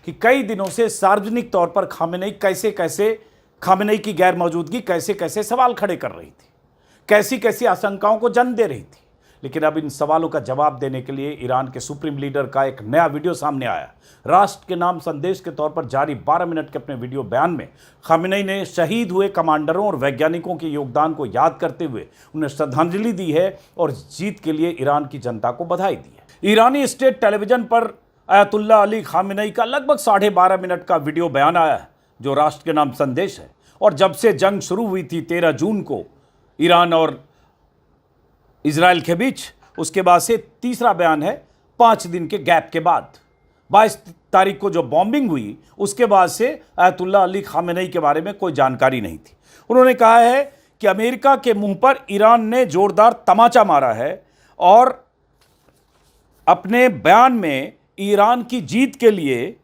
कि कई दिनों से सार्वजनिक तौर पर खामेनेई की गैर मौजूदगी कैसे कैसे सवाल खड़े कर रही थी, कैसी कैसी आशंकाओं को जन्म दे रही थी। लेकिन अब इन सवालों का जवाब देने के लिए ईरान के सुप्रीम लीडर का एक नया वीडियो सामने आया। राष्ट्र के नाम संदेश के तौर पर जारी 12 मिनट के अपने वीडियो बयान में खामेनेई ने शहीद हुए कमांडरों और वैज्ञानिकों के योगदान को याद करते हुए उन्हें श्रद्धांजलि दी है और जीत के लिए ईरान की जनता को बधाई दी है। ईरानी स्टेट टेलीविजन पर अयतुल्ला अली खामेनेई का लगभग 12.5 मिनट का वीडियो बयान आया है, जो राष्ट्र के नाम संदेश है। और जब से जंग शुरू हुई थी 13 जून को ईरान और इजराइल के बीच, उसके बाद से तीसरा बयान है 5 दिन के गैप के बाद। 22 तारीख को जो बॉम्बिंग हुई उसके बाद से अयतुल्ला अली खामेनेई के बारे में कोई जानकारी नहीं थी। उन्होंने कहा है कि अमेरिका के मुंह पर ईरान ने जोरदार तमाचा मारा है और अपने बयान में ईरान की जीत के लिए,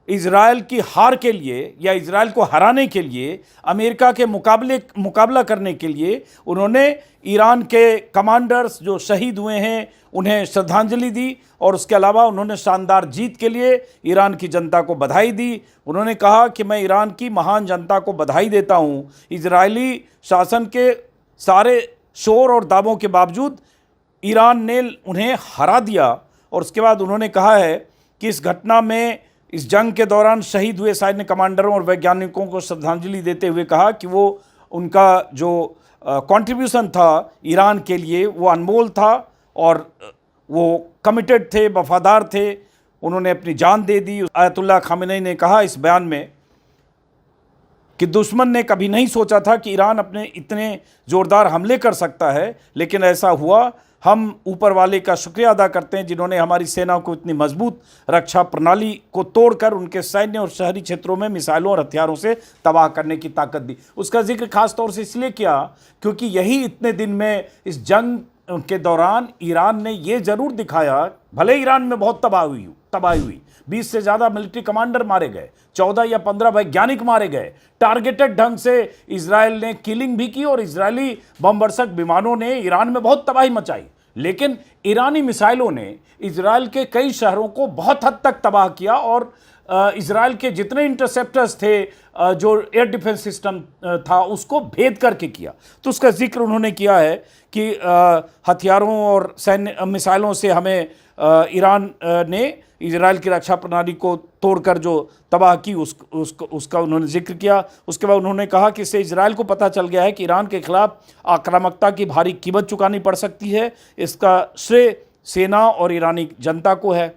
इजराइल की हार के लिए या इजराइल को हराने के लिए, अमेरिका के मुकाबला करने के लिए उन्होंने ईरान के कमांडर्स जो शहीद हुए हैं उन्हें श्रद्धांजलि दी और उसके अलावा उन्होंने शानदार जीत के लिए ईरान की जनता को बधाई दी। उन्होंने कहा कि मैं ईरान की महान जनता को बधाई देता हूँ। इजरायली शासन के सारे शोर और दावों के बावजूद ईरान ने उन्हें हरा दिया। और उसके बाद उन्होंने कहा है कि इस घटना में, इस जंग के दौरान शहीद हुए सैन्य कमांडरों और वैज्ञानिकों को श्रद्धांजलि देते हुए कहा कि वो उनका जो कंट्रीब्यूशन था ईरान के लिए वो अनमोल था और वो कमिटेड थे, वफादार थे, उन्होंने अपनी जान दे दी। अयतुल्ला खामेनेई ने कहा इस बयान में कि दुश्मन ने कभी नहीं सोचा था कि ईरान अपने इतने ज़ोरदार हमले कर सकता है, लेकिन ऐसा हुआ। हम ऊपर वाले का शुक्रिया अदा करते हैं जिन्होंने हमारी सेना को इतनी मजबूत रक्षा प्रणाली को तोड़कर उनके सैन्य और शहरी क्षेत्रों में मिसाइलों और हथियारों से तबाह करने की ताकत दी। उसका जिक्र खास तौर से इसलिए किया क्योंकि यही इतने दिन में इस जंग के दौरान ईरान ने ये जरूर दिखाया, भले ईरान में बहुत तबाही हुई, 20 से ज़्यादा मिलिट्री कमांडर मारे गए, 14 या 15 वैज्ञानिक मारे गए, टारगेटेड ढंग से इजराइल ने किलिंग भी की और इजरायली बमवर्षक विमानों ने ईरान में बहुत तबाही मचाई। लेकिन ईरानी मिसाइलों ने इजराइल के कई शहरों को बहुत हद तक तबाह किया और इजराइल के जितने इंटरसेप्टर्स थे, जो एयर डिफेंस सिस्टम था, उसको भेद करके किया। तो उसका जिक्र उन्होंने किया है कि हथियारों और सैन्य मिसाइलों से हमें ईरान ने इजराइल की रक्षा प्रणाली को तोड़कर जो तबाह की उसका उन्होंने जिक्र किया। उसके बाद उन्होंने कहा कि इससे इजराइल को पता चल गया है कि ईरान के खिलाफ आक्रामकता की भारी कीमत चुकानी पड़ सकती है। इसका श्रेय सेना और ईरानी जनता को है।